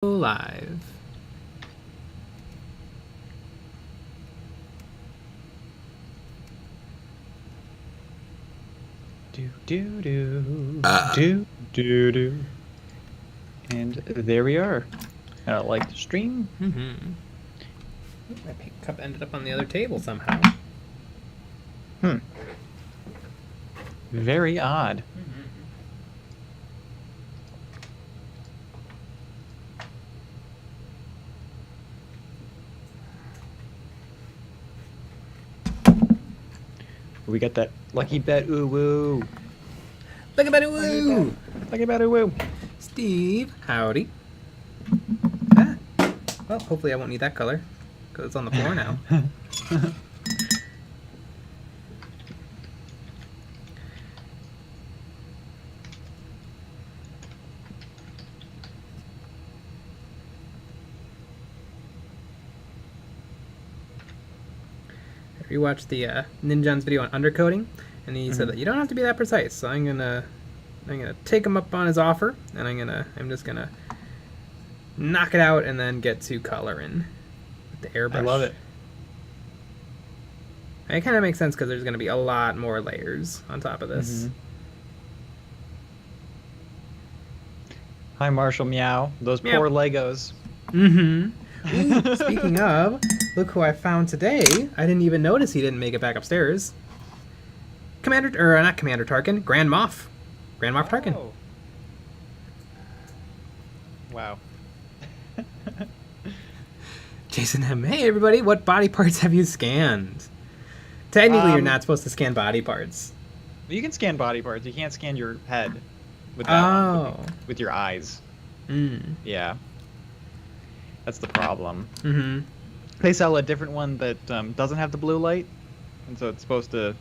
Live. Do. And there we are. Like the stream. My pink cup ended up on the other table somehow. Very odd. We got that lucky bet. Ooh woo. Look about it, woo! Lucky bet. Ooh woo. Steve, howdy. Well, hopefully I won't need that color because it's on the floor now. I rewatched the Ninjan's video on undercoating, and he said that you don't have to be that precise. So I'm gonna take him up on his offer, and I'm just gonna knock it out and then get to coloring with the airbrush. I love it. It kind of makes sense because there's going to be a lot more layers on top of this. Hi, Marshall Meow. Those poor Legos. Ooh, speaking of, look who I found today. I didn't even notice he didn't make it back upstairs. Not Commander Tarkin, Grand Moff. Grand Moff Tarkin. Oh. Wow. Jason M. Hey, everybody. What body parts have you scanned? Technically, you're not supposed to scan body parts. You can scan body parts. You can't scan your head with that one, with your eyes. Yeah. That's the problem. They sell a different one that doesn't have the blue light, and so it's supposed to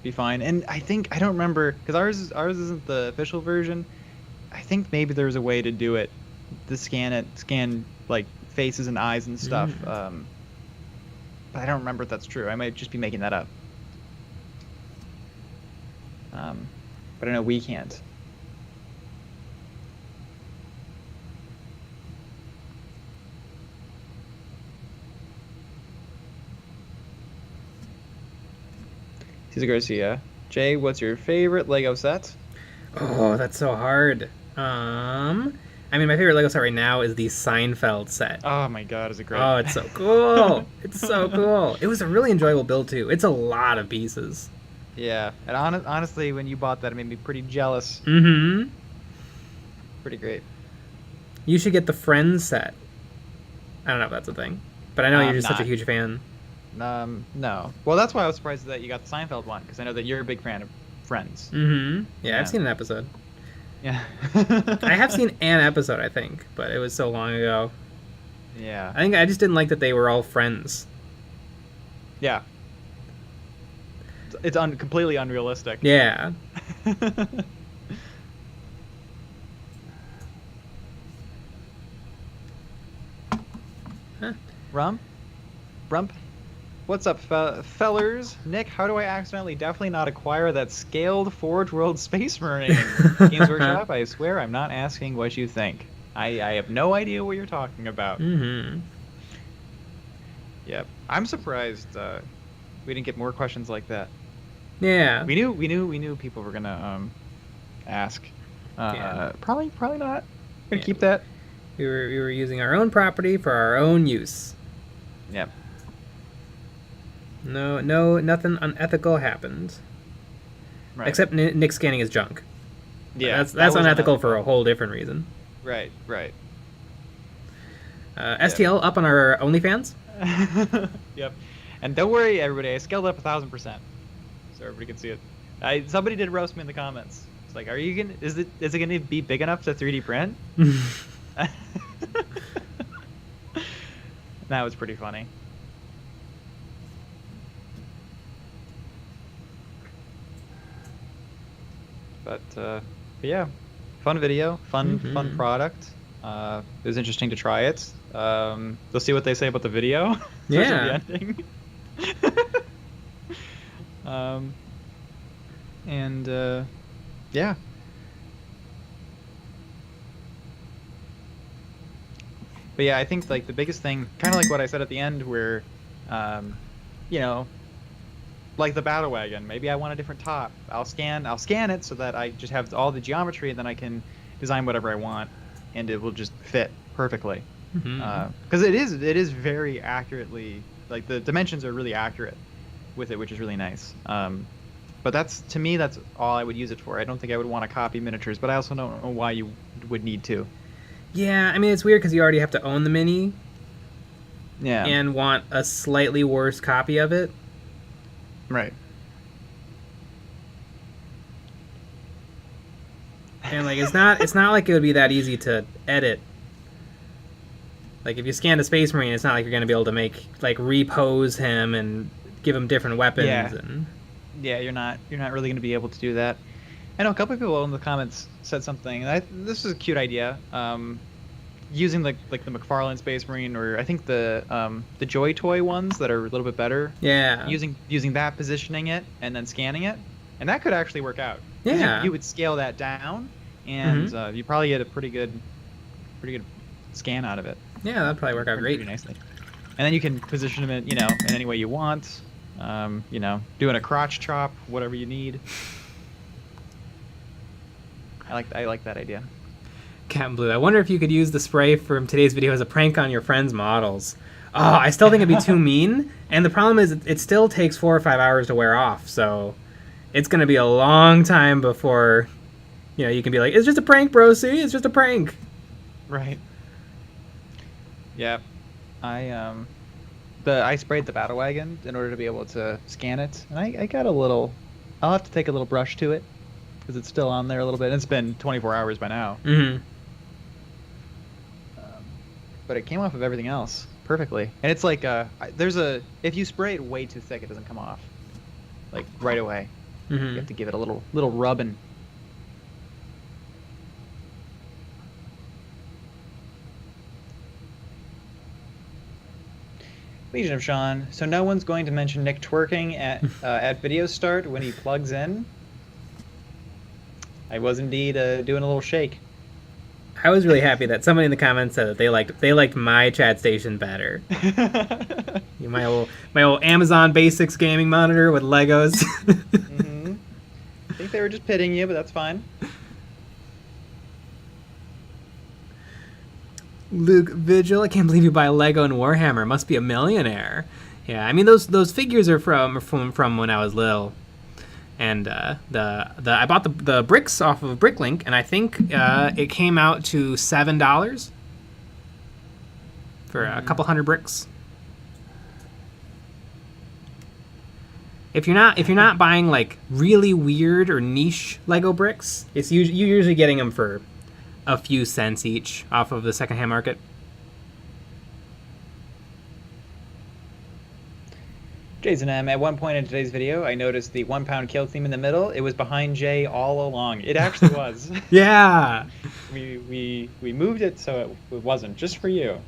be fine. And I don't remember, because ours isn't the official version. I think maybe there's a way to do it, to scan like faces and eyes and stuff. But I don't remember if that's true. I might just be making that up. But I know we can't. Cesar Garcia. Jay, what's your favorite Lego set? Oh, that's so hard. I mean, my favorite Lego set right now is the Seinfeld set. Oh my god, is it great? Oh, it's so cool. It's so cool. It was a really enjoyable build, too. It's a lot of pieces. Yeah, and honestly, when you bought that, it made me pretty jealous. Pretty great. You should get the Friends set. I don't know if that's a thing, but I know you're just such a huge fan. No. Well, that's why I was surprised that you got the Seinfeld one, because I know that you're a big fan of Friends. Yeah, I've seen an episode. Yeah. I have seen an episode, I think, but it was so long ago. Yeah. I think I just didn't like that they were all friends. Yeah. It's completely unrealistic. Yeah. Rump? What's up, fellers? Nick, how do I accidentally definitely not acquire that scaled Forge World Space Marine? Games Workshop, I swear I'm not asking what you think. I have no idea what you're talking about. Yep. I'm surprised we didn't get more questions like that. Yeah. We knew people were gonna ask. Probably not. We're gonna keep that. We were using our own property for our own use. Yep. No, nothing unethical happened. Right. Except Nick scanning his junk. Yeah. That's unethical for a whole different reason. Right. STL up on our OnlyFans. Yep. And don't worry, everybody. I scaled up 1,000%, so everybody can see it. Somebody did roast me in the comments. It's like, is it gonna be big enough to 3D print? That was pretty funny. But yeah, fun video, fun product. It was interesting to try it. We'll see what they say about the video. Yeah. The ending. Yeah. But yeah, I think like the biggest thing, kind of like what I said at the end, where, you know, like the battle wagon. Maybe I want a different top. I'll scan it so that I just have all the geometry, and then I can design whatever I want, and it will just fit perfectly. Because it is very accurately, like the dimensions are really accurate with it, which is really nice. But to me, that's all I would use it for. I don't think I would want to copy miniatures, but I also don't know why you would need to. Yeah, I mean, it's weird because you already have to own the mini. Yeah. And want a slightly worse copy of it. Right. And like it's not like it would be that easy to edit. Like if you scanned a Space Marine, it's not like you're gonna be able to make like repose him and give him different weapons. Yeah. And yeah, you're not really gonna be able to do that. I know a couple of people in the comments said something. This is a cute idea. Using like the McFarlane Space Marine, or I think the Joy Toy ones that are a little bit better. Yeah. Using that, positioning it, and then scanning it, and that could actually work out. Yeah. You would scale that down, and you probably get a pretty good scan out of it. Yeah, that'd probably work out great. Pretty nicely. And then you can position them in any way you want. Doing a crotch chop, whatever you need. I like that idea. Captain Blue, I wonder if you could use the spray from today's video as a prank on your friends' models. Oh, I still think it'd be too mean. And the problem is it still takes 4 or 5 hours to wear off. So it's going to be a long time before, you can be like, it's just a prank, bro. See, it's just a prank. Right. Yeah. I sprayed the battle wagon in order to be able to scan it. And I got I'll have to take a little brush to it because it's still on there a little bit. It's been 24 hours by now. But it came off of everything else perfectly. And it's like if you spray it way too thick, it doesn't come off like right away. You have to give it a little rubbing. Legion of Sean. So no one's going to mention Nick twerking at video start when he plugs in. I was indeed doing a little shake. I was really happy that somebody in the comments said that they liked my chat station better. my old Amazon Basics gaming monitor with Legos. I think they were just pitting you, but that's fine. Luke Vigil, I can't believe you buy Lego and Warhammer. Must be a millionaire. Yeah, I mean those figures are from when I was little. And I bought the bricks off of Bricklink, and I think it came out to $7 for a couple hundred bricks. If you're not buying like really weird or niche Lego bricks, you're usually getting them for a few cents each off of the secondhand market. Jason M, at one point in today's video, I noticed the 1 pound kill theme in the middle. It was behind Jay all along. It actually was. Yeah. We moved it so it wasn't, just for you.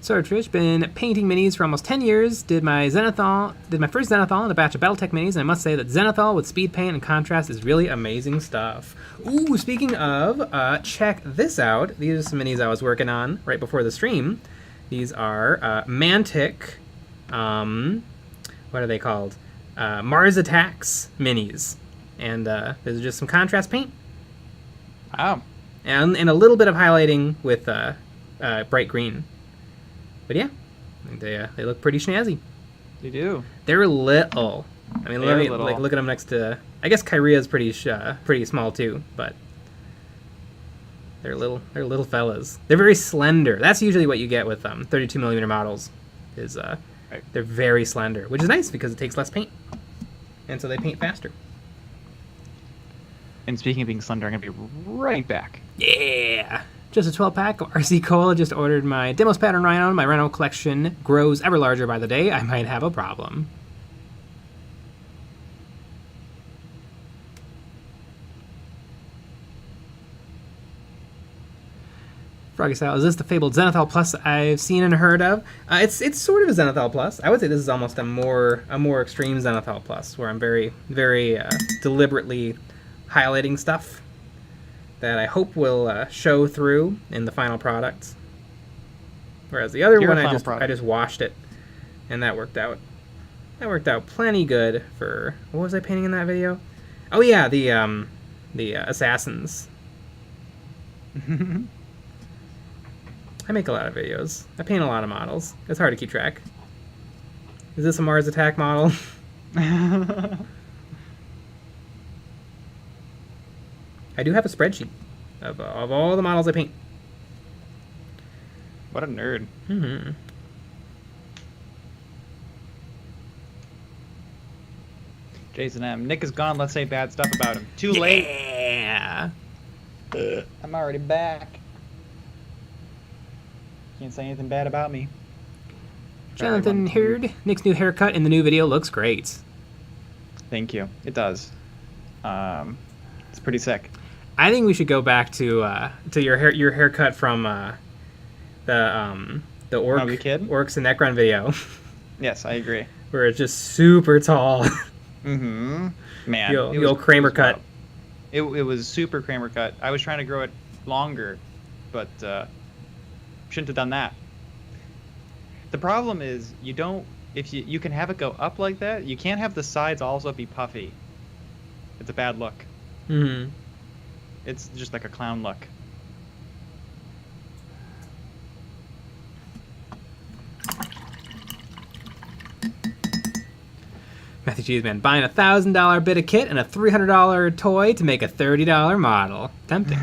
So Trish, been painting minis for almost 10 years. Did my first Zenithal and a batch of Battletech minis, and I must say that Zenithal with speed paint and contrast is really amazing stuff. Ooh, speaking of, check this out. These are some minis I was working on right before the stream. These are Mantic, what are they called? Mars Attacks minis. And there's just some contrast paint. Wow. And a little bit of highlighting with bright green. But yeah, they look pretty snazzy. They do. They're little. I mean, look at them next to. I guess Kyria is pretty small too, but they're little fellas. They're very slender. That's usually what you get with 32mm models. Right. They're very slender, which is nice because it takes less paint, and so they paint faster. And speaking of being slender, I'm gonna be right back. Yeah. Just a 12-pack of RC Cola. Just ordered my Demos Pattern Rhino. My Rhino collection grows ever larger by the day. I might have a problem. Froggy Style, is this the fabled Zenithal Plus I've seen and heard of? It's sort of a Zenithal Plus. I would say this is almost a more extreme Zenithal Plus, where I'm very, very deliberately highlighting stuff that I hope will show through in the final product. Whereas the other one, I just washed it, and that worked out. That worked out plenty good for... What was I painting in that video? Oh yeah, the assassins. I make a lot of videos. I paint a lot of models. It's hard to keep track. Is this a Mars Attack model? I do have a spreadsheet of all the models I paint. What a nerd. Mm-hmm. Jason M. Nick is gone. Let's say bad stuff about him. Too late. Yeah. I'm already back. Can't say anything bad about me. Jonathan Hurd, Nick's new haircut in the new video looks great. Thank you. It does. It's pretty sick. I think we should go back to your haircut from the Orcs and Necron video. Yes, I agree. Where it's just super tall. Mm-hmm. Man, the old Kramer cut. It was super Kramer cut. I was trying to grow it longer, but shouldn't have done that. The problem is if you can have it go up like that, you can't have the sides also be puffy. It's a bad look. Mm-hmm. It's just like a clown look. Matthew Cheeseman buying a $1,000 bit of kit and a $300 toy to make a $30 model. Tempting.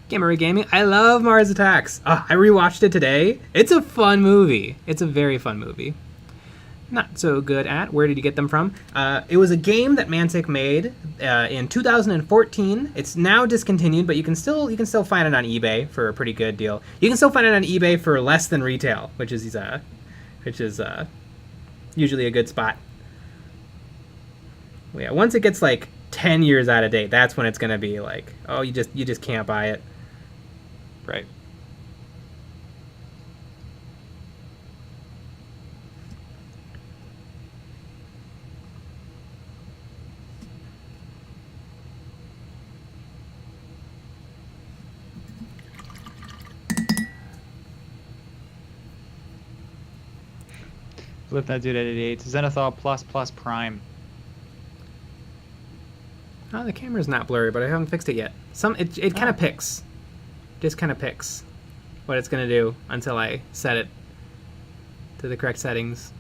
Gamer Gaming, I love Mars Attacks. I rewatched it today. It's a fun movie. It's a very fun movie. Not so good at. Where did you get them from? It was a game that Mantic made in 2014. It's now discontinued, but you can still find it on eBay for a pretty good deal. You can still find it on eBay for less than retail, which is usually a good spot. Well, yeah, once it gets like 10 years out of date, that's when it's gonna be like, oh, you just can't buy it. Right. Flip that dude at 88. Zenithal plus prime. Oh, the camera's not blurry, but I haven't fixed it yet. It kind of picks. Just kind of picks what it's going to do until I set it to the correct settings.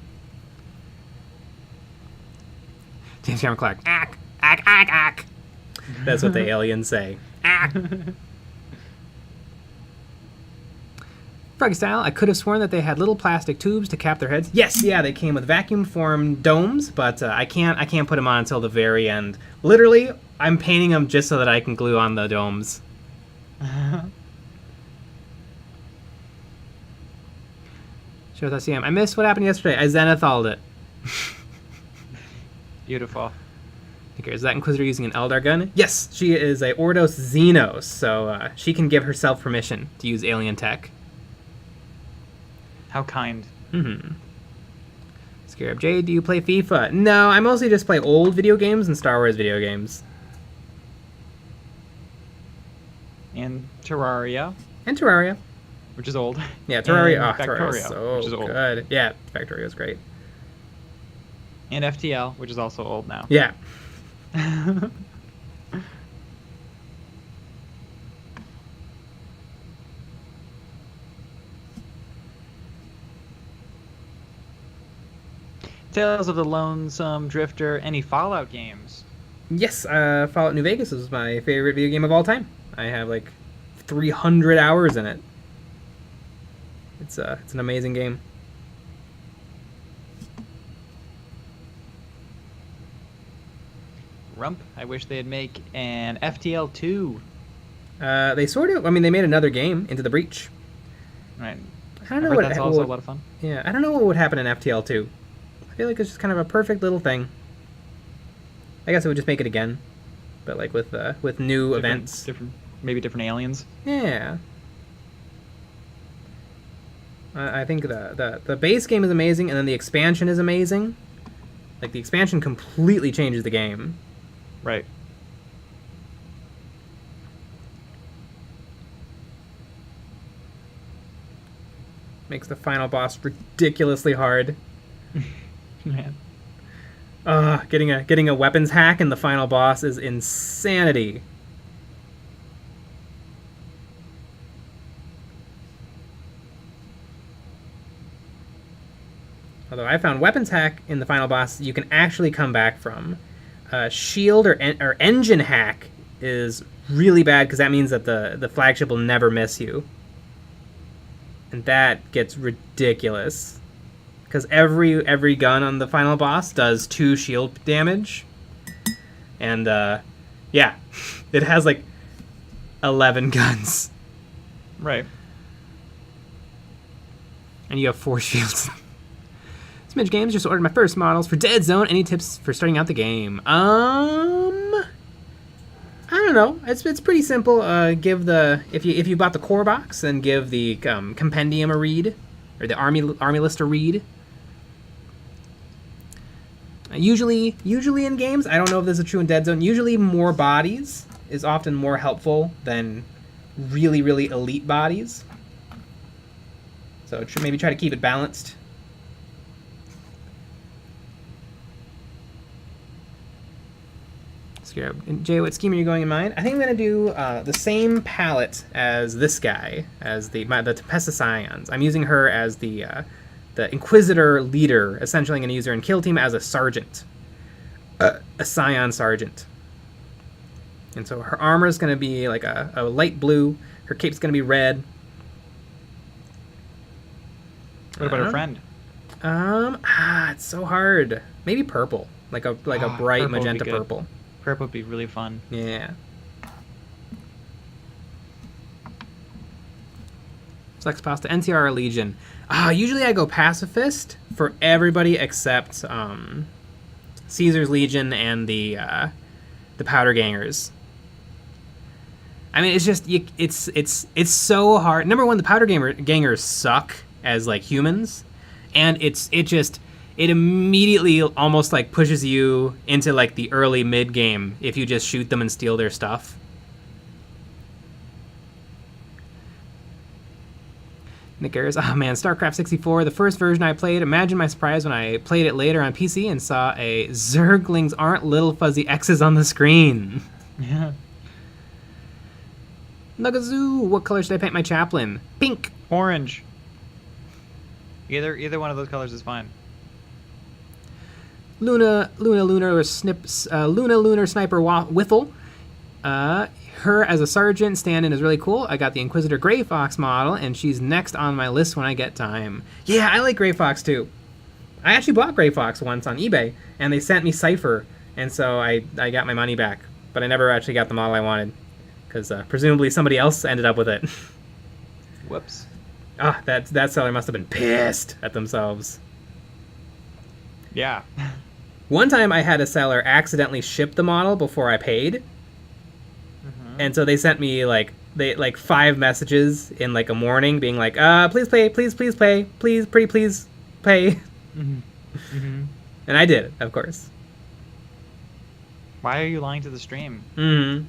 James Cameron Clark. Ack, ack, ack, ack. That's what the aliens say. Ack. Froggy Style, I could have sworn that they had little plastic tubes to cap their heads. Yes, yeah, they came with vacuum-formed domes, but I can't put them on until the very end. Literally, I'm painting them just so that I can glue on the domes. Showtime, I missed what happened yesterday. I Zenithal'd it. Beautiful. Okay, is that Inquisitor using an Eldar gun? Yes, she is a Ordo Xenos, so she can give herself permission to use alien tech. How kind. Mm-hmm. Scarab J, do you play FIFA? No, I mostly just play old video games and Star Wars video games. And Terraria. Which is old. Yeah, Terraria. And Terraria is so which is old. Good. Yeah, Factorio is great. And FTL, which is also old now. Yeah. Tales of the Lonesome Drifter. Any Fallout games? Yes, Fallout New Vegas is my favorite video game of all time. I have like 300 hours in it. It's an amazing game. Rump, I wish they'd make an FTL 2. They sort of, I mean, they made another game, Into the Breach. Right. I don't know what that's also a lot of fun. Yeah, I don't know what would happen in FTL 2. I feel like it's just kind of a perfect little thing. I guess it would just make it again, but like with new events. Maybe different aliens. Yeah. I think the base game is amazing, and then the expansion is amazing. Like, the expansion completely changes the game. Right. Makes the final boss ridiculously hard. Man. Getting a weapons hack in the final boss is insanity. Although I found weapons hack in the final boss you can actually come back from. Shield or engine hack is really bad because that means that the flagship will never miss you. And that gets ridiculous. Because every gun on the final boss does 2 shield damage. And, yeah. It has, like, 11 guns. Right. And you have 4 shields. Smidge Games just ordered my first models for Dead Zone. Any tips for starting out the game? I don't know. It's pretty simple. If you bought the core box, then give the compendium a read, or the army list a read. Usually in games, I don't know if this is true in Dead Zone. Usually, more bodies is often more helpful than really elite bodies. So maybe try to keep it balanced. And Jay, what scheme are you going in mind? I think I'm going to do the same palette as this guy, as the Tempesta Scions. I'm using her as the Inquisitor leader. Essentially, I'm going to use her in Kill Team as a sergeant. A Scion sergeant. And so her armor is going to be like a light blue. Her cape's going to be red. What about her friend? It's so hard. Maybe purple. Like a bright magenta purple. Purple would be really fun. Yeah. Flex Pasta, NTR or Legion. Usually I go Pacifist for everybody except Caesar's Legion and the Powder Gangers. I mean, it's just it's so hard. Number one, the Powder Gangers suck as like humans, and it immediately almost like pushes you into like the early mid game if you just shoot them and steal their stuff. Nick Ayers, oh man, StarCraft 64, the first version I played. Imagine my surprise when I played it later on PC and saw a Zerglings aren't little fuzzy X's on the screen. Yeah. Nugazoo, what color should I paint my chaplain? Pink. Orange. Either one of those colors is fine. Lunar Sniper Whiffle. Her as a sergeant stand-in is really cool. I got the Inquisitor Grey Fox model, and she's next on my list when I get time. Yeah, I like Grey Fox too. I actually bought Grey Fox once on eBay, and they sent me Cypher, and so I got my money back. But I never actually got the model I wanted, because presumably somebody else ended up with it. Whoops. That seller must have been pissed at themselves. Yeah. One time I had a seller accidentally ship the model before I paid. And so they sent me like 5 messages in like a morning being like, please pay, please pay, please pay. Mm-hmm. Mm-hmm. And I did, of course. Why are you lying to the stream? Mm-hmm.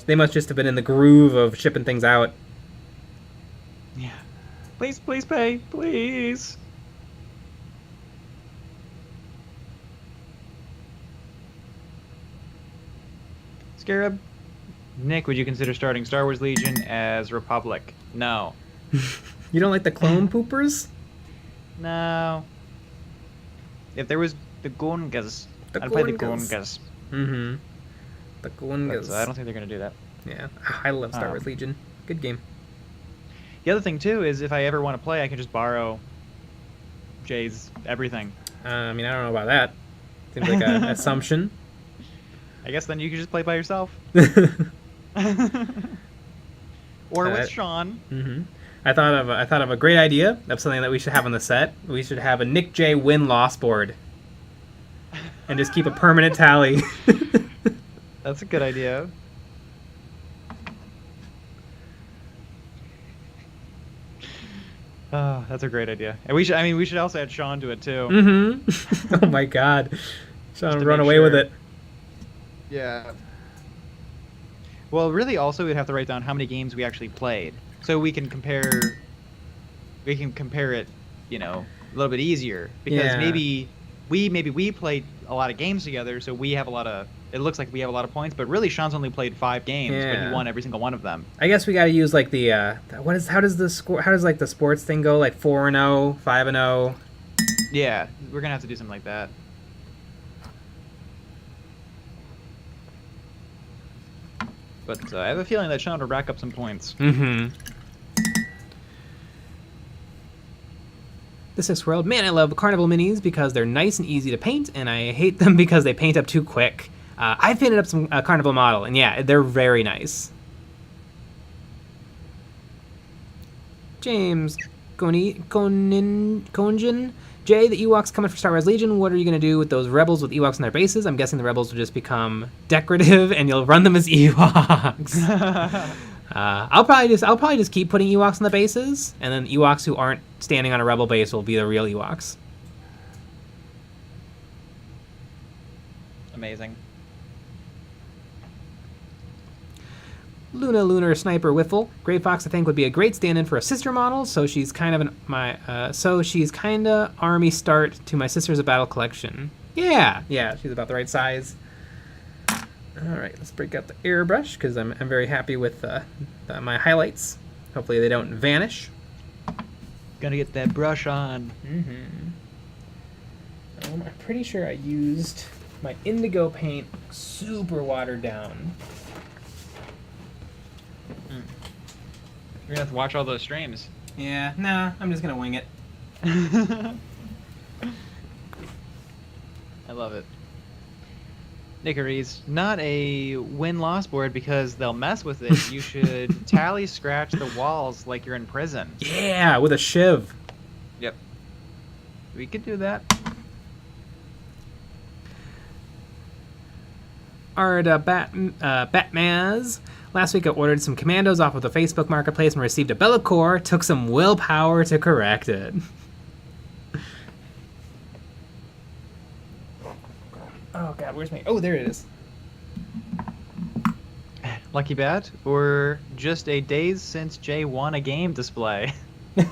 They must just have been in the groove of shipping things out. Yeah. Please pay, please. Scarab, Nick, would you consider starting Star Wars Legion as Republic? No. You don't like the clone poopers? No. If there was the Gungas, I'd play the Gungas. Mm-hmm. The Gungas. I don't think they're going to do that. Yeah. I love Star Wars Legion. Good game. The other thing, too, is if I ever want to play, I can just borrow Jay's everything. I mean, I don't know about that. Seems like an assumption. I guess then you could just play by yourself. Or with Sean. Mm-hmm. I thought of a great idea of something that we should have on the set. We should have a Nick J win-loss board. And just keep a permanent tally. That's a good idea. Oh, that's a great idea. And we should also add Sean to it too. Mm-hmm. Oh my God, Sean run away with it. Yeah. Well, really, also we'd have to write down how many games we actually played, so we can compare. We can compare it, you know, a little bit easier because maybe we played a lot of games together, so we have a lot of. It looks like we have a lot of points, but really Sean's only played 5 games, but he won every single one of them. I guess we got to use like the how does the score? How does like the sports thing go? Like 4-0, 5-0. Yeah, we're gonna have to do something like that. But I have a feeling that Sean will rack up some points. Mm-hmm. The Sixth World. Man, I love Carnival minis because they're nice and easy to paint, and I hate them because they paint up too quick. I've painted up some Carnival model, and yeah, they're very nice. James Konjin. Jay, the Ewoks coming for Star Wars Legion. What are you going to do with those rebels with Ewoks in their bases? I'm guessing the rebels will just become decorative, and you'll run them as Ewoks. I'll probably just keep putting Ewoks in the bases, and then Ewoks who aren't standing on a rebel base will be the real Ewoks. Amazing. Lunar Sniper Wiffle. Grey Fox, I think, would be a great stand-in for a sister model, so she's kind of army start to my Sisters of Battle collection. Yeah, she's about the right size. All right, let's break out the airbrush because I'm very happy with my highlights. Hopefully they don't vanish. Gonna get that brush on. Mm-hmm. I'm pretty sure I used my indigo paint super watered down. You're gonna have to watch all those streams. Yeah, nah, I'm just gonna wing it. I love it. Nickeries, not a win-loss board because they'll mess with it. You should tally scratch the walls like you're in prison. Yeah, with a shiv. Yep. We could do that. Arda Batmaz. Last week I ordered some commandos off of the Facebook Marketplace and received a Bellacore. Took some willpower to correct it. Oh God, where's my... Oh, there it is. Lucky bat, or just a days since Jay won a game display. You're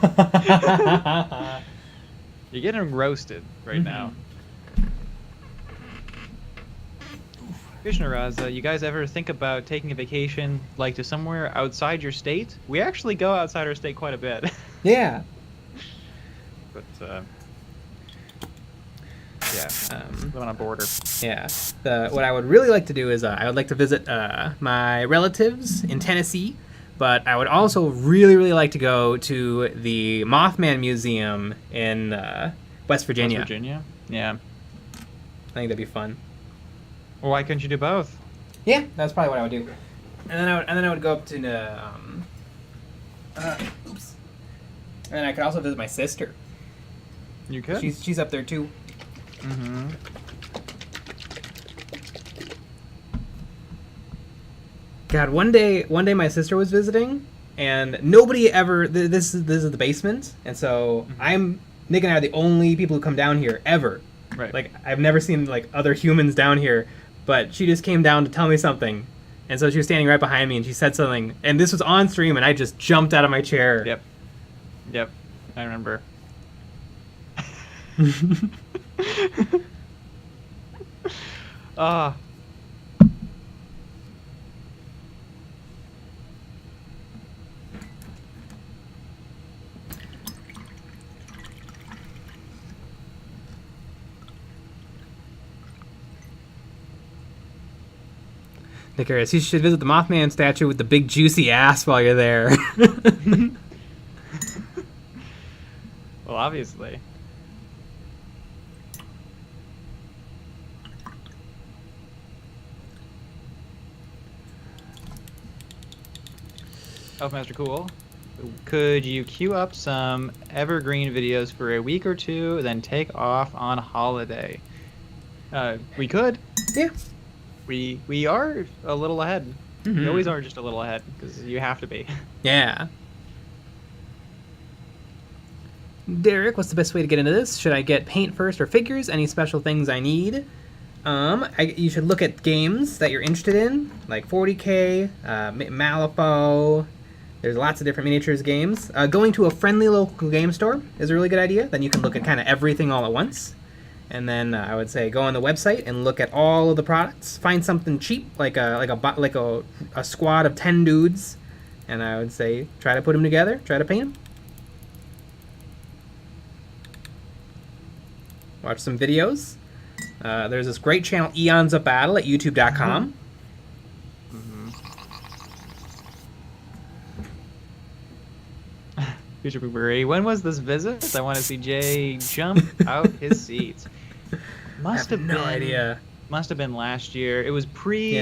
getting roasted right now. Vishnaraz, you guys ever think about taking a vacation, like to somewhere outside your state? We actually go outside our state quite a bit. Yeah. But, yeah, live on a border. Yeah. What I would really like to do is I would like to visit my relatives in Tennessee, but I would also really, really like to go to the Mothman Museum in West Virginia. West Virginia? Yeah. I think that'd be fun. Well, why couldn't you do both? Yeah, that's probably what I would do. And then I would go up to oops. And then I could also visit my sister. You could. She's up there too. Mm-hmm. God, one day my sister was visiting, and nobody ever. This is the basement, and so Nick and I are the only people who come down here ever. Right. Like I've never seen like other humans down here. But she just came down to tell me something. And so she was standing right behind me, and she said something. And this was on stream, and I just jumped out of my chair. Yep. I remember. Ah. Nicarius, you should visit the Mothman statue with the big juicy ass while you're there. Well, obviously. Elfmaster Cool, could you queue up some evergreen videos for a week or two, then take off on holiday? We could. Yeah. We are a little ahead. Mm-hmm. We always are just a little ahead because you have to be. Yeah. Derek, what's the best way to get into this? Should I get paint first or figures? Any special things I need? You should look at games that you're interested in, like 40k, Malifaux. There's lots of different miniatures games. Going to a friendly local game store is a really good idea. Then you can look at kind of everything all at once. And then I would say go on the website and look at all of the products. Find something cheap, like a squad of 10 dudes, and I would say try to put them together. Try to paint them. Watch some videos. There's this great channel, EonsOfBattle at YouTube.com. Future Poopery. When was this visit? I want to see Jay jump out his seat. Must have no idea. Must have been last year. It was pre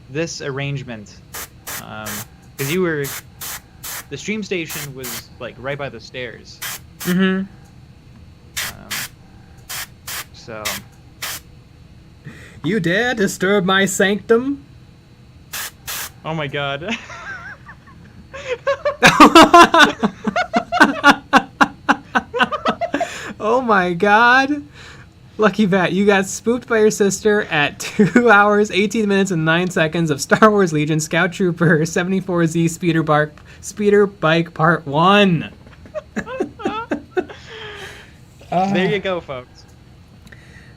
this arrangement. Because you were, the stream station was like right by the stairs. Mm-hmm. So. You dare disturb my sanctum? Oh my god. Oh my god. Lucky Bat, you got spooked by your sister at 2 hours, 18 minutes, and 9 seconds of Star Wars Legion Scout Trooper 74Z Speeder Bike Part 1. There you go, folks.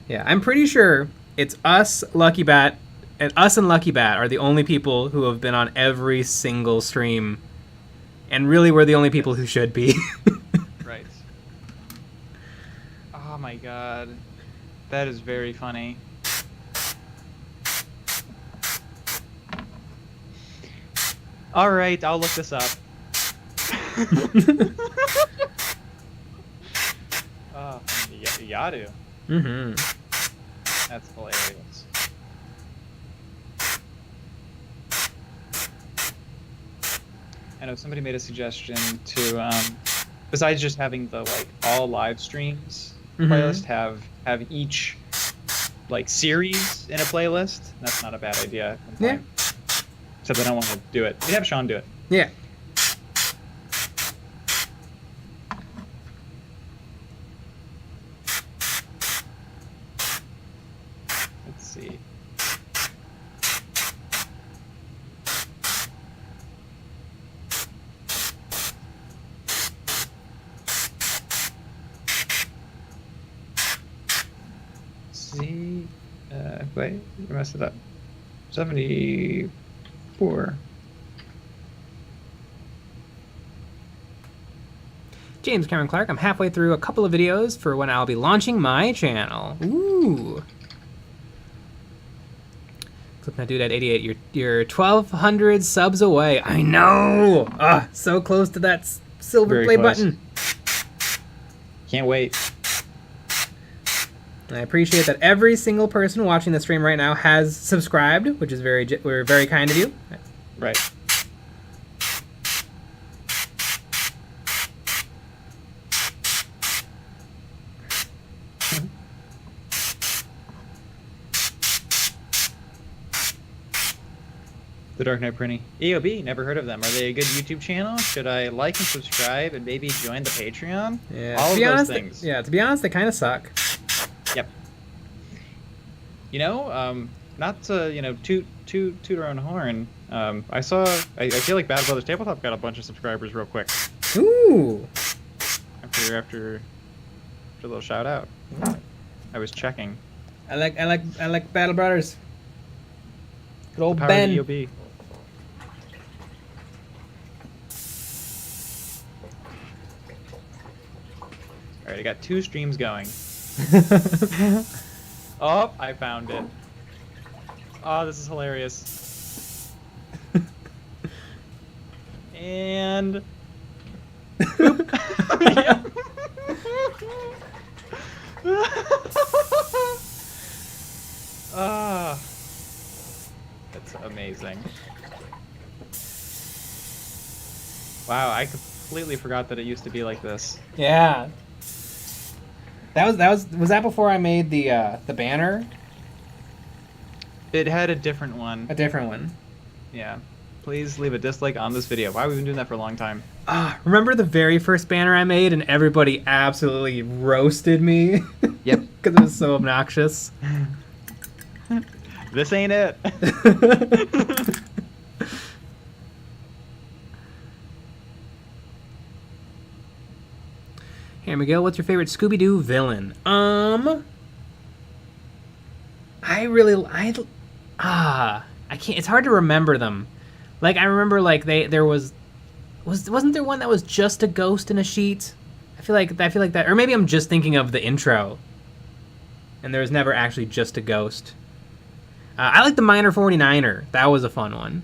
Yeah, I'm pretty sure it's us, Lucky Bat, and us and Lucky Bat are the only people who have been on every single stream. And really, we're the only people who should be. Right. Oh my god. That is very funny. Alright, I'll look this up. Oh, you gotta. Mm-hmm. That's hilarious. I know somebody made a suggestion to, besides just having the like all live streams playlist, have each like series in a playlist. That's not a bad idea. Yeah. Except I don't want to do it. We'd have Sean do it. Yeah. Let's see. Wait, I messed it up. 74. James Cameron Clark, I'm halfway through a couple of videos for when I'll be launching my channel. Ooh. Click that dude at 88. You're 1,200 subs away. I know! Ah, so close to that silver Very play close. button. Can't wait. And I appreciate that every single person watching the stream right now has subscribed, which is very kind of you. Right. The Dark Knight Prinny. EOB, never heard of them. Are they a good YouTube channel? Should I like and subscribe and maybe join the Patreon? Yeah, All of those those things. To be honest, they kind of suck. Yep. You know, not to, toot our own horn. I feel like Battle Brothers Tabletop got a bunch of subscribers real quick. Ooh. After a little shout out. I was checking. I like Battle Brothers. Good old Power Ben. EOB. Alright, I got 2 streams going. Oh, I found it. Oh, this is hilarious. And... Ah, that's amazing. Wow, I completely forgot that it used to be like this. Yeah. Was that before I made the banner? It had a different one. A different one. Yeah. Please leave a dislike on this video. Why have we been doing that for a long time? Remember the very first banner I made and everybody absolutely roasted me? Yep. Because it was so obnoxious. This ain't it. Here, Miguel, what's your favorite Scooby-Doo villain? I can't, it's hard to remember them. Like, I remember, like, wasn't there one that was just a ghost in a sheet? I feel like that, or maybe I'm just thinking of the intro. And there was never actually just a ghost. I like the Miner 49er. That was a fun one.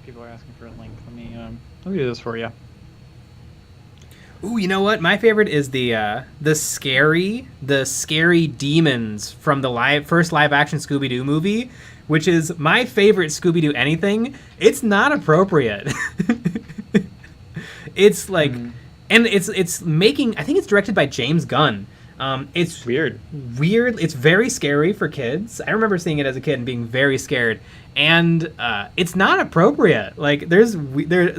People are asking for a link. Let me do this for you. Ooh, you know what? My favorite is the scary demons from the first live action Scooby-Doo movie, which is my favorite Scooby-Doo anything. It's not appropriate. It's like, and it's making. I think it's directed by James Gunn. It's weird. It's very scary for kids. I remember seeing it as a kid and being very scared. And it's not appropriate. Like there's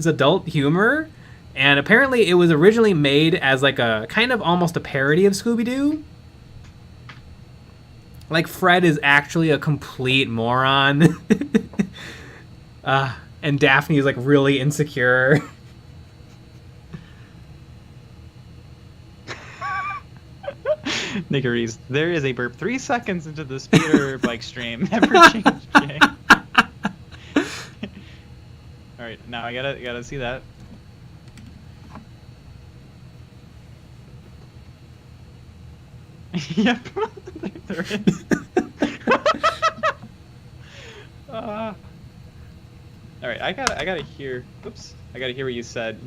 adult humor. And apparently it was originally made as like a kind of almost a parody of Scooby-Doo. Like Fred is actually a complete moron. And Daphne is like really insecure. Nickeries, there is a burp 3 seconds into the speeder bike stream. Never changed, Jay. Alright, now I gotta see that. Yep, there is. Alright, I gotta hear. Oops, I gotta hear what you said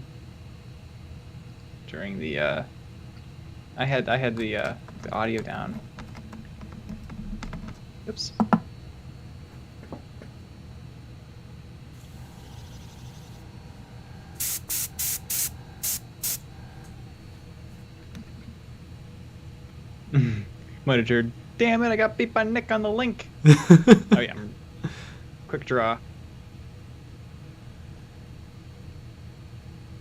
during the. I had the audio down. Oops. Monitor. Damn it! I got beat by Nick on the link. Oh yeah. Quick draw.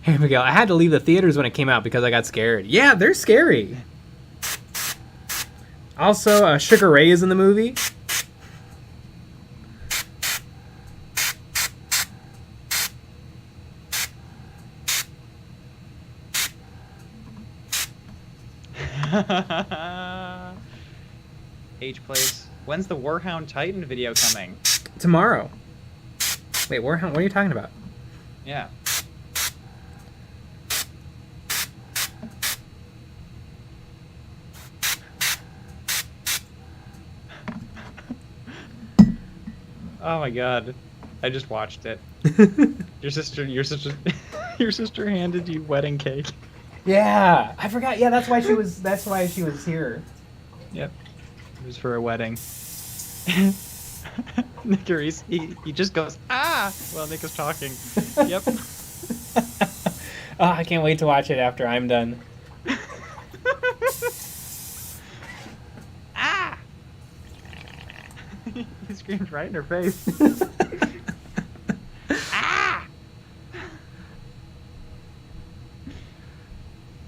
Here we go. I had to leave the theaters when it came out because I got scared. Yeah, they're scary. Also, Sugar Ray is in the movie. H-Place. When's the Warhound Titan video coming? Tomorrow. Wait, Warhound? What are you talking about? Yeah. Oh my god. I just watched it. Your sister handed you wedding cake. Yeah, I forgot. Yeah, that's why she was here. Yep. It was for a wedding. Nick, he just goes, ah! While Nick is talking. Yep. Oh, I can't wait to watch it after I'm done. Ah! He screamed right in her face. Ah!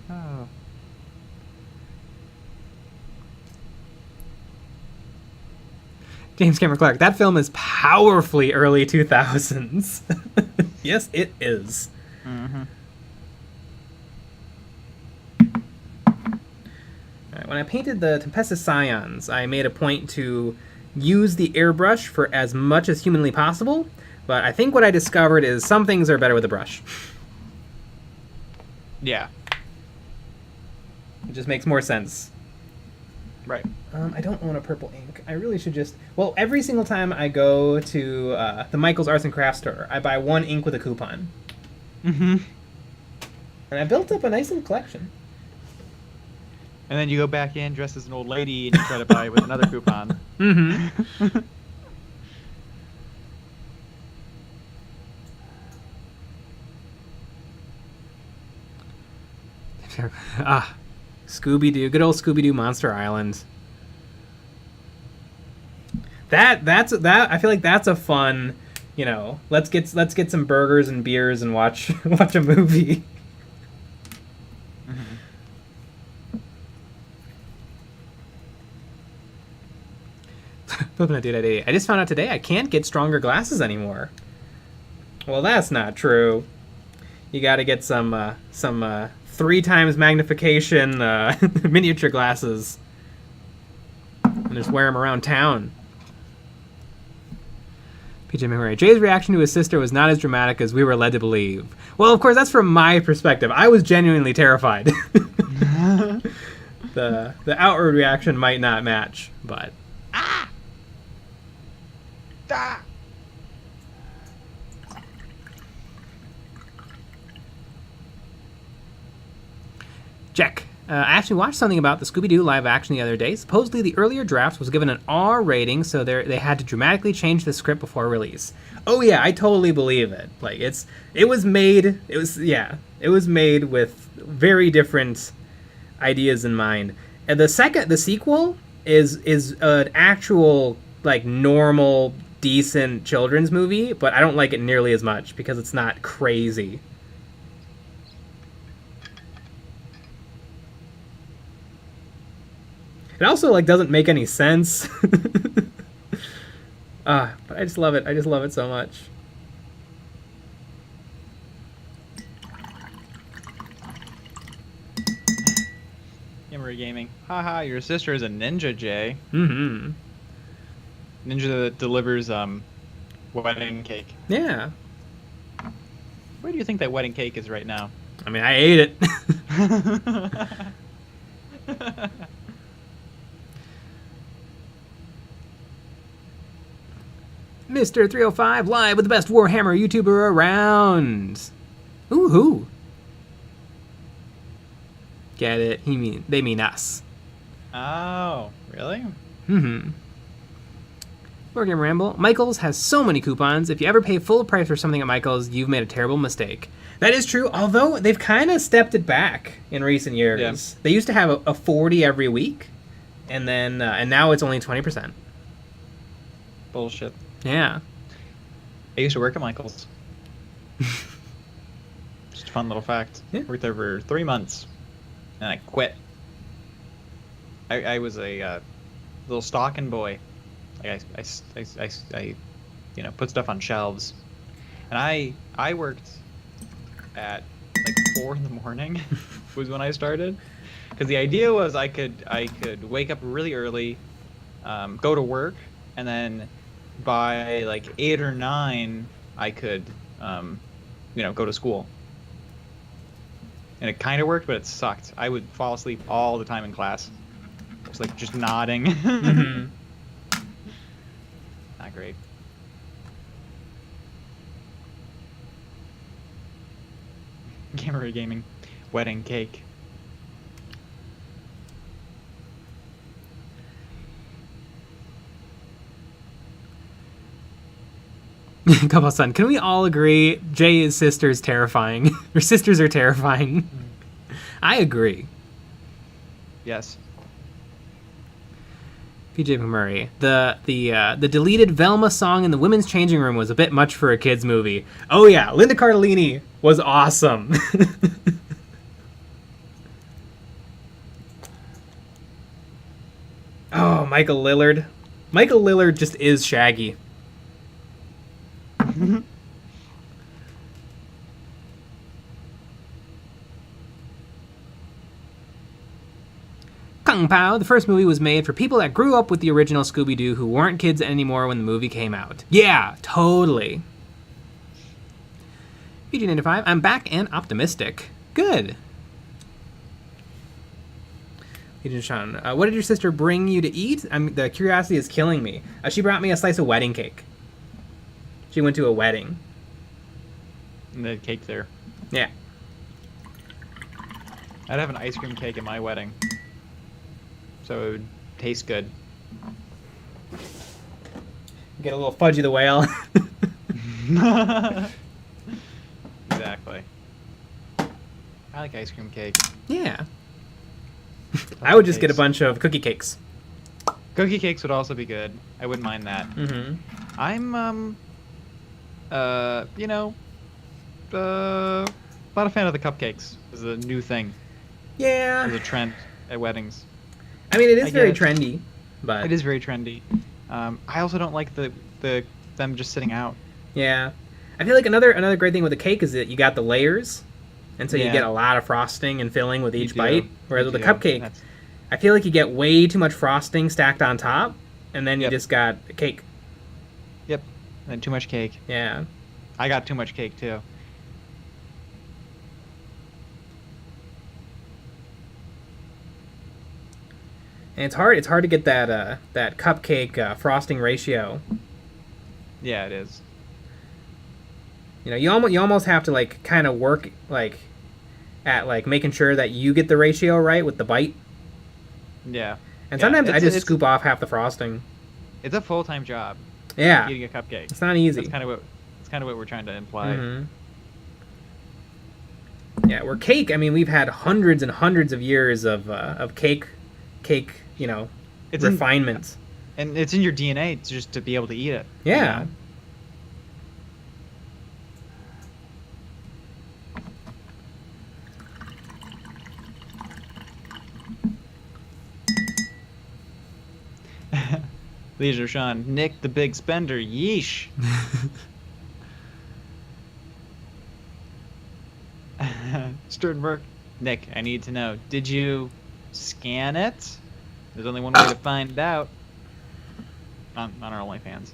Oh. James Cameron Clark. That film is powerfully early 2000s. Yes, it is. Mm-hmm. Right, when I painted the Tempestus Scions, I made a point to use the airbrush for as much as humanly possible, but I think what I discovered is some things are better with a brush. Yeah. It just makes more sense. Right. I don't own a purple ink. I really should just... Well, every single time I go to the Michael's Arts and Crafts store, I buy one ink with a coupon. Mm-hmm. And I built up a nice little collection. And then you go back in dressed as an old lady and you try to buy it with another coupon. Mm-hmm. Scooby-Doo. Good old Scooby-Doo Monster Island. That's that. I feel like that's a fun, let's get some burgers and beers and watch a movie. Flipping a dude at 80. I just found out today I can't get stronger glasses anymore. Well, that's not true. You got to get some 3 times magnification miniature glasses and just wear them around town. PJ McMurray. Jay's reaction to his sister was not as dramatic as we were led to believe. Well, of course, that's from my perspective. I was genuinely terrified. The outward reaction might not match, but... Ah! Ah! Jack. I actually watched something about the Scooby-Doo live action the other day. Supposedly, the earlier draft was given an R rating, so they had to dramatically change the script before release. Oh yeah, I totally believe it. Like it was made with very different ideas in mind. And the sequel is an actual like normal, decent children's movie, but I don't like it nearly as much because it's not crazy. It also like doesn't make any sense. But I just love it. I just love it so much. Gamery Gaming. Haha, your sister is a ninja, Jay. Mm-hmm. Ninja that delivers wedding cake. Yeah. Where do you think that wedding cake is right now? I mean, I ate it. Mr. 305 live with the best Warhammer YouTuber around. Ooh-hoo. Get it? They mean us. Oh, really? Mm-hmm. Wargame Ramble. Michaels has so many coupons. If you ever pay full price for something at Michaels, you've made a terrible mistake. That is true, although they've kind of stepped it back in recent years. Yeah. They used to have a 40 every week, and then and now it's only 20%. Bullshit. Yeah. I used to work at Michael's. Just a fun little fact. Yeah. Worked there for 3 months, and I quit. I was a little stocking boy. Like I put stuff on shelves, and I worked at like 4 in the morning was when I started, because the idea was I could wake up really early, go to work, and then by like 8 or 9 I could go to school. And it kind of worked, but it sucked. I would fall asleep all the time in class. Just like just nodding. Mm-hmm. Not great. Gamer Gaming. Wedding cake. Couple son, can we all agree Jay's sister's terrifying? Her sisters are terrifying. I agree. Yes. PJ McMurray. The deleted Velma song in the women's changing room was a bit much for a kids movie. Oh yeah, Linda Cardellini was awesome. Oh, Michael Lillard. Michael Lillard just is Shaggy. Kung Pao, the first movie was made for people that grew up with the original Scooby-Doo who weren't kids anymore when the movie came out. Yeah, totally. PG95, I'm back and optimistic. Good. Agent Sean, what did your sister bring you to eat? The curiosity is killing me. She brought me a slice of wedding cake. She went to a wedding. And they had cake there. Yeah. I'd have an ice cream cake at my wedding. So it would taste good. Get a little Fudgy the Whale. Exactly. I like ice cream cake. Yeah. I would just get a bunch of cookie cakes. Cookie cakes would also be good. I wouldn't mind that. I'm you know, not a fan of the cupcakes. It's a new thing. Yeah. It's a trend at weddings. I mean, it is very trendy, but it is very trendy. I also don't like them just sitting out. Yeah, I feel like another great thing with the cake is that you got the layers, and so you get a lot of frosting and filling with each bite. Whereas with the cupcake, I feel like you get way too much frosting stacked on top, and then you just got a cake. Yep, and too much cake. Yeah, I got too much cake too. And it's hard to get that cupcake frosting ratio. Yeah, it is. You know, you almost have to like kind of work like at like making sure that you get the ratio right with the bite. Yeah. And sometimes I just scoop off half the frosting. It's a full-time job. Yeah. Eating a cupcake. It's not easy. That's kind of what we're trying to imply. Yeah, where cake, I mean, we've had hundreds and hundreds of years of cake, you know, refinements. And it's in your DNA just to be able to eat it. Yeah. You know? Leisure Sean, Nick the big spender, yeesh. Sternberg, Nick, I need to know, did you scan it? There's only one way to find out. On our OnlyFans.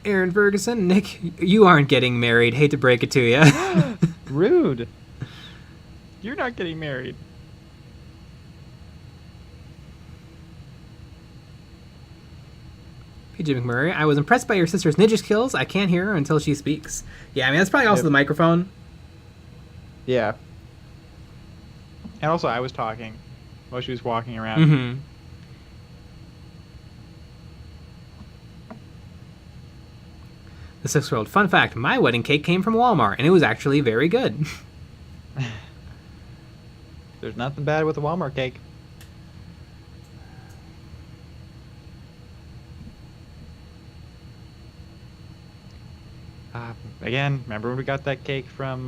Aaron Ferguson, Nick, you aren't getting married. Hate to break it to you. Rude. You're not getting married. PJ McMurray, I was impressed by your sister's ninja skills. I can't hear her until she speaks. Yeah, I mean, that's probably also the microphone. Yeah. And also, I was talking while she was walking around. The 6-year-old. Fun fact, my wedding cake came from Walmart, and it was actually very good. There's nothing bad with a Walmart cake. Again, remember when we got that cake from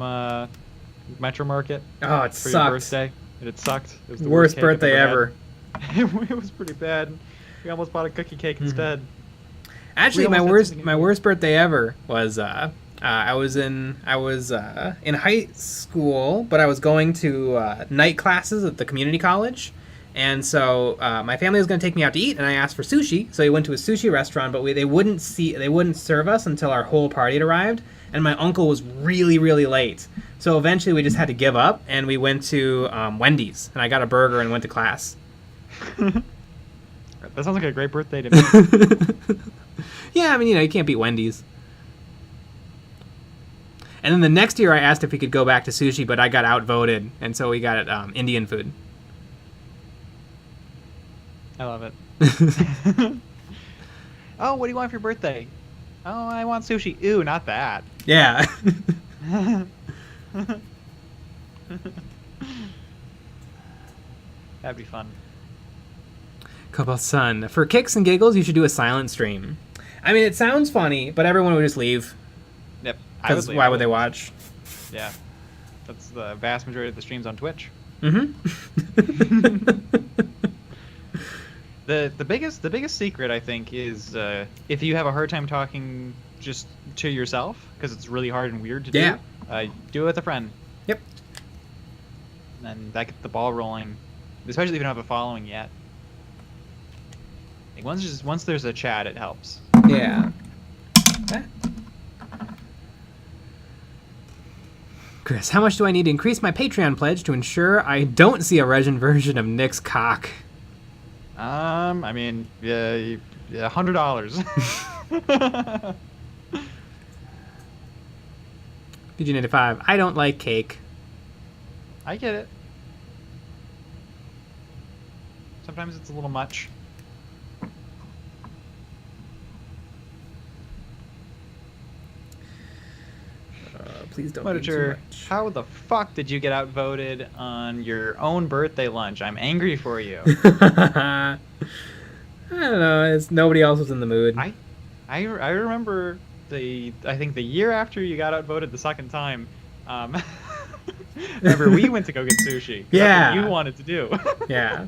Metro Market? Oh, it for sucked. Your birthday? And it sucked. It was the worst birthday ever. It was pretty bad. We almost bought a cookie cake instead. Actually, my worst birthday ever was I was in high school, but I was going to night classes at the community college. And so my family was going to take me out to eat, and I asked for sushi. So we went to a sushi restaurant, but they wouldn't serve us until our whole party had arrived. And my uncle was really, really late. So eventually we just had to give up, and we went to Wendy's, and I got a burger and went to class. That sounds like a great birthday to me. Yeah, I mean, you can't beat Wendy's. And then the next year I asked if we could go back to sushi, but I got outvoted, and so we got Indian food. I love it. Oh, what do you want for your birthday? Oh, I want sushi. Ew, not that. Yeah. That'd be fun. Cobalt-san, for kicks and giggles, you should do a silent stream. I mean, it sounds funny, but everyone would just leave. Yep. Because why would they watch? Yeah. That's the vast majority of the streams on Twitch. The biggest secret, I think, is if you have a hard time talking just to yourself, because it's really hard and weird to do. Do it with a friend. Yep. And that gets the ball rolling, especially if you don't have a following yet. Like once there's a chat, it helps. Yeah. Okay. Chris, how much do I need to increase my Patreon pledge to ensure I don't see a Regin version of Nick's cock? I mean, yeah, $100. PG95, I don't like cake. I get it. Sometimes it's a little much. Please don't eat too Literature, much. how the fuck did you get outvoted on your own birthday lunch? I'm angry for you. I don't know. Nobody else was in the mood. I remember I think the year after you got outvoted the second time. Remember, we went to go get sushi. Yeah. That's what you wanted to do. Yeah.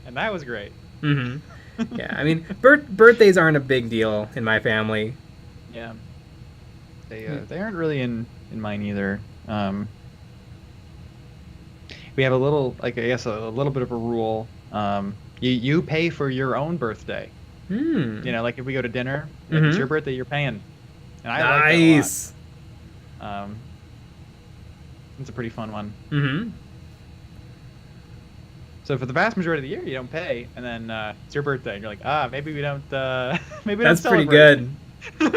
And that was great. Mm-hmm. Yeah, I mean, birthdays aren't a big deal in my family. Yeah. They aren't really in mine either. We have a little, like, I guess a little bit of a rule. You pay for your own birthday. You know, like if we go to dinner, if it's your birthday, you're paying. And I like that a lot. It's a pretty fun one. Mm-hmm. So for the vast majority of the year, you don't pay, and then it's your birthday, and you're like, maybe we don't. Maybe we don't celebrate. That's pretty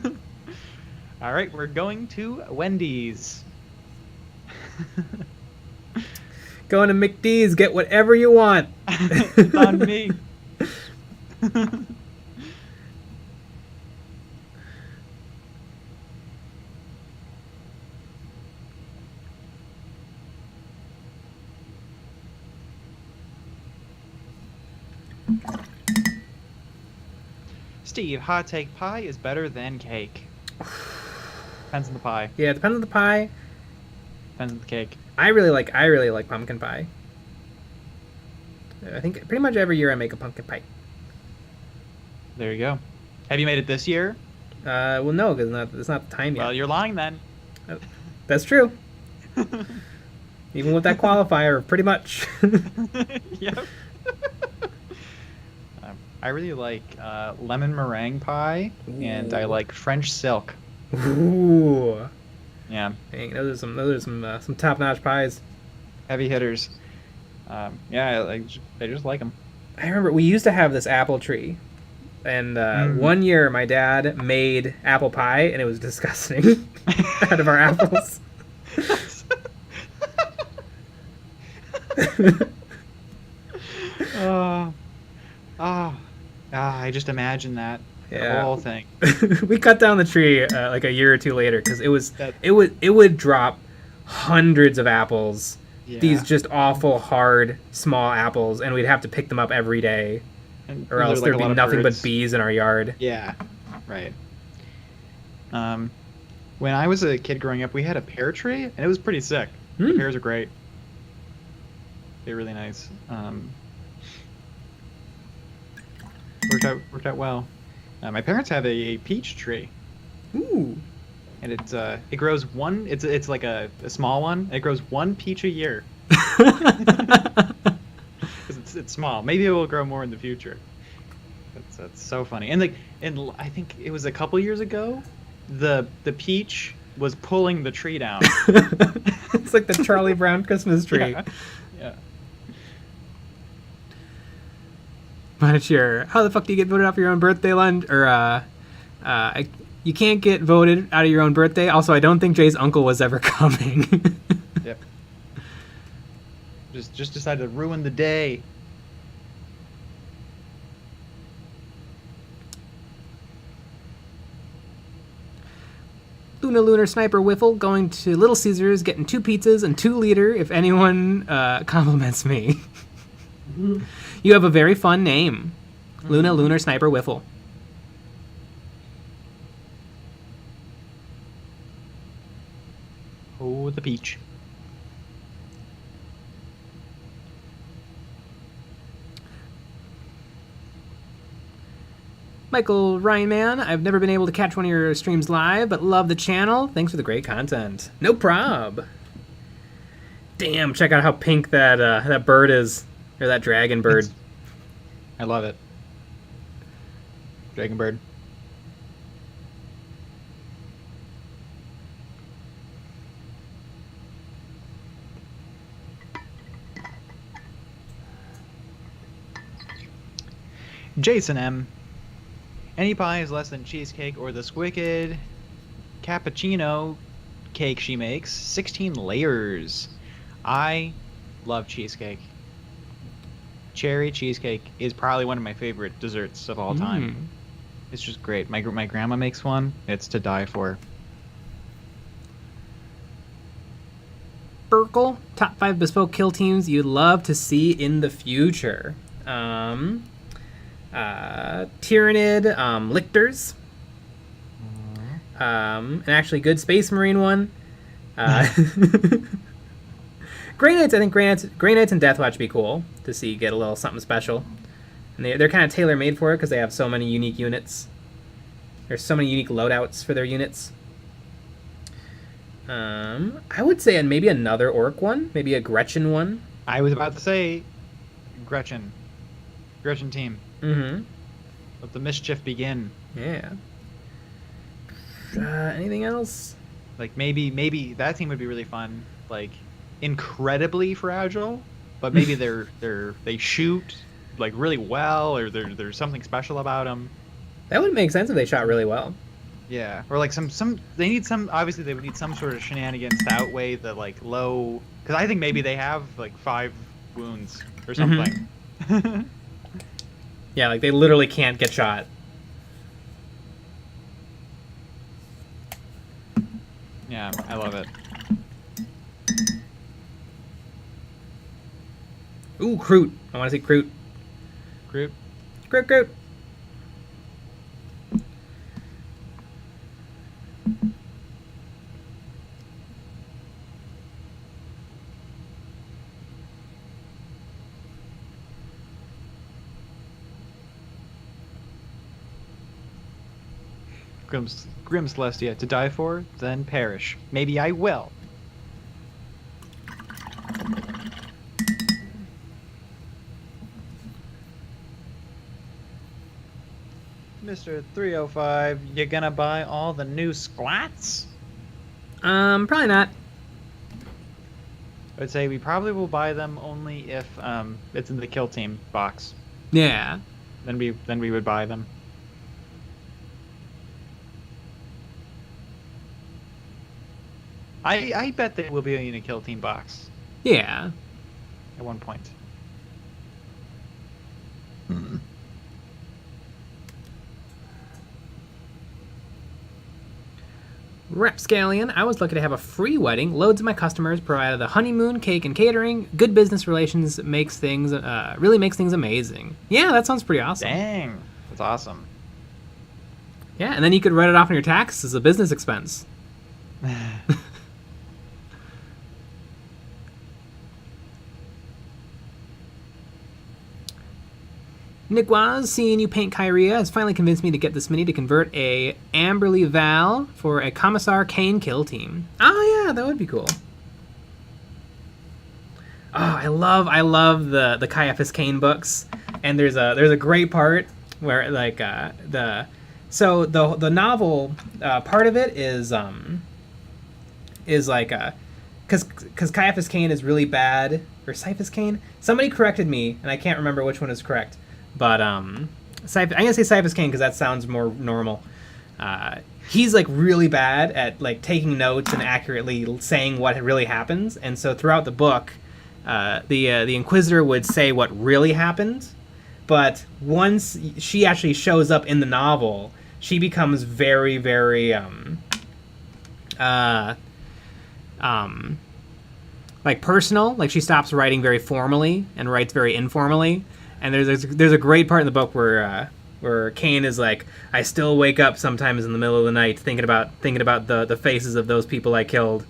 good. All right, we're going to Wendy's. Going to McD's, get whatever you want. It's on me. Steve, hot take, pie is better than cake. Depends on the pie. Yeah, it depends on the pie. Depends on the cake. I really like pumpkin pie. I think pretty much every year I make a pumpkin pie. There you go. Have you made it this year? Well, no, because it's not the time yet. Well, you're lying then. That's true. Even with that qualifier, pretty much. Yep. I really like lemon meringue pie, and I like French silk. Ooh. Yeah. Dang, those are some top-notch pies. Heavy hitters. Yeah, I just like them. I remember we used to have this apple tree, and one year my dad made apple pie, and it was disgusting out of our apples. I just imagine that. Yeah. The whole thing. We cut down the tree like a year or two later because it would drop hundreds of apples. Yeah. These just awful hard small apples, and we'd have to pick them up every day, or else there'd be nothing but bees in our yard. Yeah, right. When I was a kid growing up, we had a pear tree, and it was pretty sick. The pears are great. They're really nice. Worked out well. My parents have a peach tree. Ooh. And it grows one. It's like a small one. It grows one peach a year. Because it's small. Maybe it will grow more in the future. That's so funny. And I think it was a couple years ago, the peach was pulling the tree down. It's like the Charlie Brown Christmas tree. Yeah. But how the fuck do you get voted off your own birthday lunch? Or you can't get voted out of your own birthday. Also, I don't think Jay's uncle was ever coming. Yep. Just decided to ruin the day. Lunar Sniper Wiffle going to Little Caesars, getting 2 pizzas and 2 liter if anyone compliments me. You have a very fun name. Lunar Sniper Wiffle. Oh, the peach. Michael Ryanman, I've never been able to catch one of your streams live, but love the channel. Thanks for the great content. No prob. Damn, check out how pink that bird is. Or that dragon bird. I love it. Dragon bird. Jason M. Any pie is less than cheesecake or this wicked cappuccino cake she makes. 16 layers. I love cheesecake. Cherry cheesecake is probably one of my favorite desserts of all time. It's just great. My grandma makes one. It's to die for. Burkle, top 5 bespoke kill teams you'd love to see in the future. Tyrannid, Lictors. An actually good Space Marine one. Grey Knights, I think Grey Knights and Deathwatch would be cool to see get a little something special. And they're kind of tailor-made for it because they have so many unique units. There's so many unique loadouts for their units. I would say maybe another Orc one, maybe a Gretchen one. I was about to say Gretchen team. Mm-hmm. Let the mischief begin. Yeah. Anything else? Like maybe that team would be really fun. Like incredibly fragile, but maybe they shoot like really well, or there's something special about them. That would make sense if they shot really well. Yeah, or like some they need some, obviously they would need some sort of shenanigans to outweigh the like low, because I think maybe they have like 5 wounds or something. Mm-hmm. Yeah, like they literally can't get shot. Yeah, I love it. Ooh, Kroot. I want to see Kroot. Kroot. Kroot. Grim Celestia, to die for, then perish. Maybe I will. Mr. 305, you gonna buy all the new squats? Probably not. I would say we probably will buy them only if it's in the kill team box. Yeah. Then we would buy them. I bet they will be in a kill team box. Yeah. At one point. Rapscallion, I was lucky to have a free wedding. Loads of my customers provided the honeymoon, cake, and catering. Good business relations makes things really makes things amazing. Yeah, that sounds pretty awesome. Dang, that's awesome. Yeah, and then you could write it off on your tax as a business expense. Nick Waz, seeing you paint Kyria has finally convinced me to get this mini to convert a Amberley Val for a Commissar Kane kill team. Oh yeah, that would be cool. Oh, I love the Caiaphas Kane books, and there's a great part where like the novel part of it is like because Caiaphas Kane is really bad, or Cyphus Kane. Somebody corrected me, and I can't remember which one is correct. But I'm gonna say Cyphus Kane because that sounds more normal. He's like really bad at like taking notes and accurately saying what really happens, and so throughout the book, the Inquisitor would say what really happened, but once she actually shows up in the novel, she becomes very, very like personal. Like she stops writing very formally and writes very informally. And there's a great part in the book where Kane is like, I still wake up sometimes in the middle of the night thinking about the faces of those people I killed,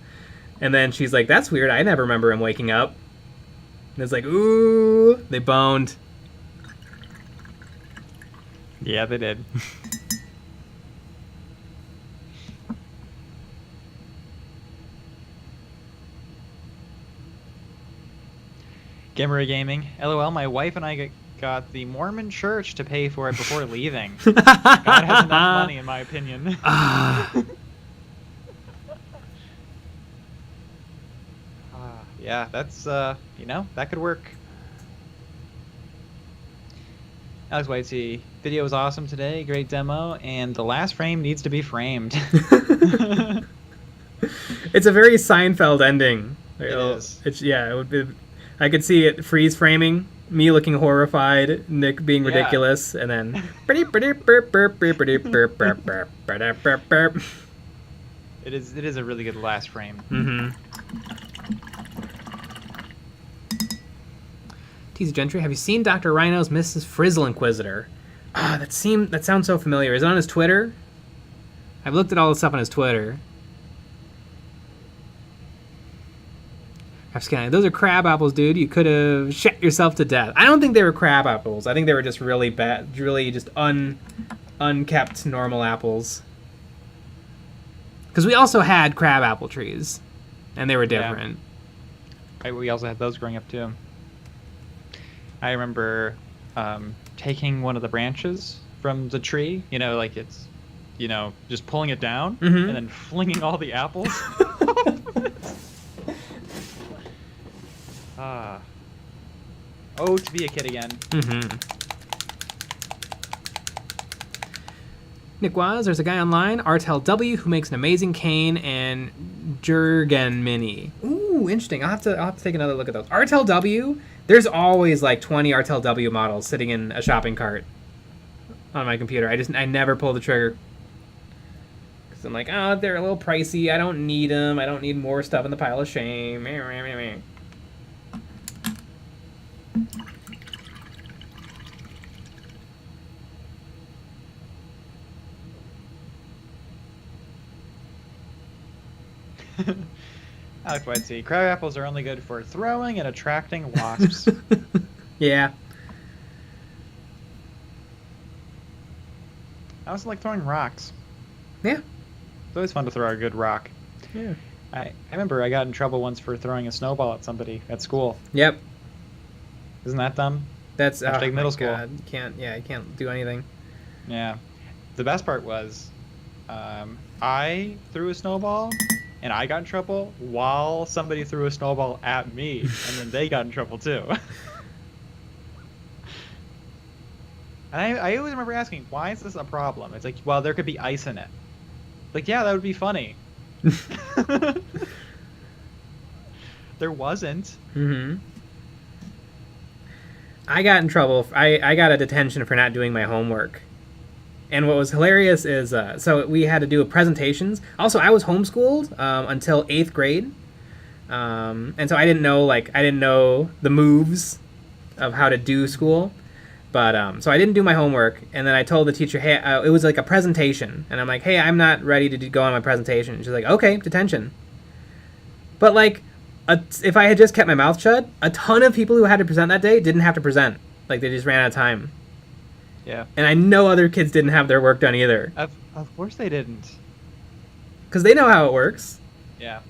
and then she's like, that's weird. I never remember him waking up. And it's like, ooh, they boned. Yeah, they did. Gamery Gaming. LOL, my wife and I got the Mormon church to pay for it before leaving. God has enough money, in my opinion. Yeah, that's, that could work. Alex Whitesey, video was awesome today, great demo, and the last frame needs to be framed. It's a very Seinfeld ending. It is. It would be. I could see it freeze framing, me looking horrified, Nick being ridiculous, and then. It is a really good last frame. Mm-hmm. Keys Gentry. Have you seen Dr. Rhino's Mrs. Frizzle Inquisitor? Ah, that sounds so familiar. Is it on his Twitter? I've looked at all the stuff on his Twitter. Those are crab apples, dude. You could have shot yourself to death. I don't think they were crab apples. I think they were just really bad, really just unkept normal apples. Because we also had crab apple trees, and they were different. Yeah. We also had those growing up too. I remember taking one of the branches from the tree. You know, like it's, you know, just pulling it down and then flinging all the apples. Oh, to be a kid again. Nick Waz, there's a guy online, Artel W, who makes an amazing cane and Jurgen Mini. Ooh, interesting. I'll have to take another look at those. Artel W, there's always like 20 Artel W models sitting in a shopping cart on my computer. I never pull the trigger. Because I'm like, oh, they're a little pricey. I don't need them. I don't need more stuff in the pile of shame. Alex White see. Crab apples are only good for throwing and attracting wasps. Yeah. I also like throwing rocks. Yeah. It's always fun to throw a good rock. Yeah. I remember I got in trouble once for throwing a snowball at somebody at school. Yep. Isn't that dumb? That's middle school. God. You can't do anything. Yeah. The best part was I threw a snowball and I got in trouble while somebody threw a snowball at me, and then they got in trouble too. And I always remember asking, why is this a problem? It's like, well, there could be ice in it. Like, yeah, that would be funny. There wasn't. I got in trouble. I got a detention for not doing my homework. And what was hilarious is, so we had to do presentations. Also, I was homeschooled until 8th grade. And so I didn't know the moves of how to do school. But, so I didn't do my homework. And then I told the teacher, hey, it was like a presentation. And I'm like, hey, I'm not ready to go on my presentation. And she's like, okay, detention. But, like, if I had just kept my mouth shut, a ton of people who had to present that day didn't have to present. Like, they just ran out of time. Yeah. And I know other kids didn't have their work done either. Of course they didn't. Because they know how it works. Yeah.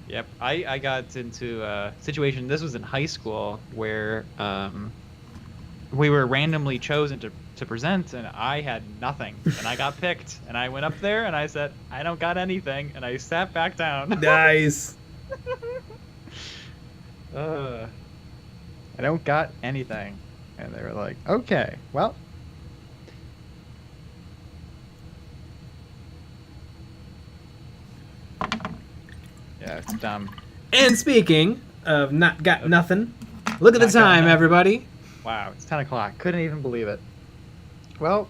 Yep. I got into a situation, this was in high school, where we were randomly chosen to present, and I had nothing. And I got picked. And I went up there, and I said, I don't got anything. And I sat back down. Nice. I don't got anything. And they were like, okay, well. Yeah, it's dumb. And speaking of not got nothing, look at the time, everybody. Wow, it's 10 o'clock. Couldn't even believe it. Well,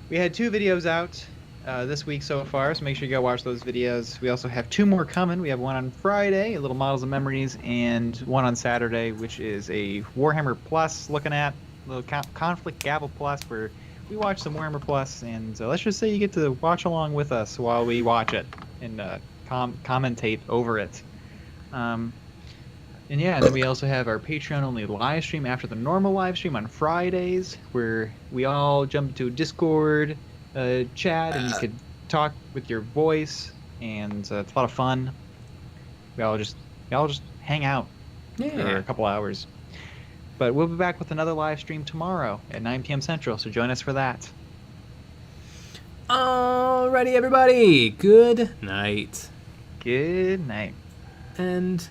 we had 2 videos out this week so far, so make sure you go watch those videos. We also have 2 more coming. We have one on Friday, a little Models and Memories, and one on Saturday, which is a Warhammer Plus looking at, a little Conflict Gavel Plus, where we watch some Warhammer Plus, and let's just say you get to watch along with us while we watch it and commentate over it. And yeah, and then we also have our Patreon-only live stream after the normal live stream on Fridays, where we all jump into Discord chat, and you could talk with your voice, and it's a lot of fun. We all just hang out for a couple hours. But we'll be back with another live stream tomorrow at 9 p.m. Central, so join us for that. Alrighty, everybody. Good night. Good night. And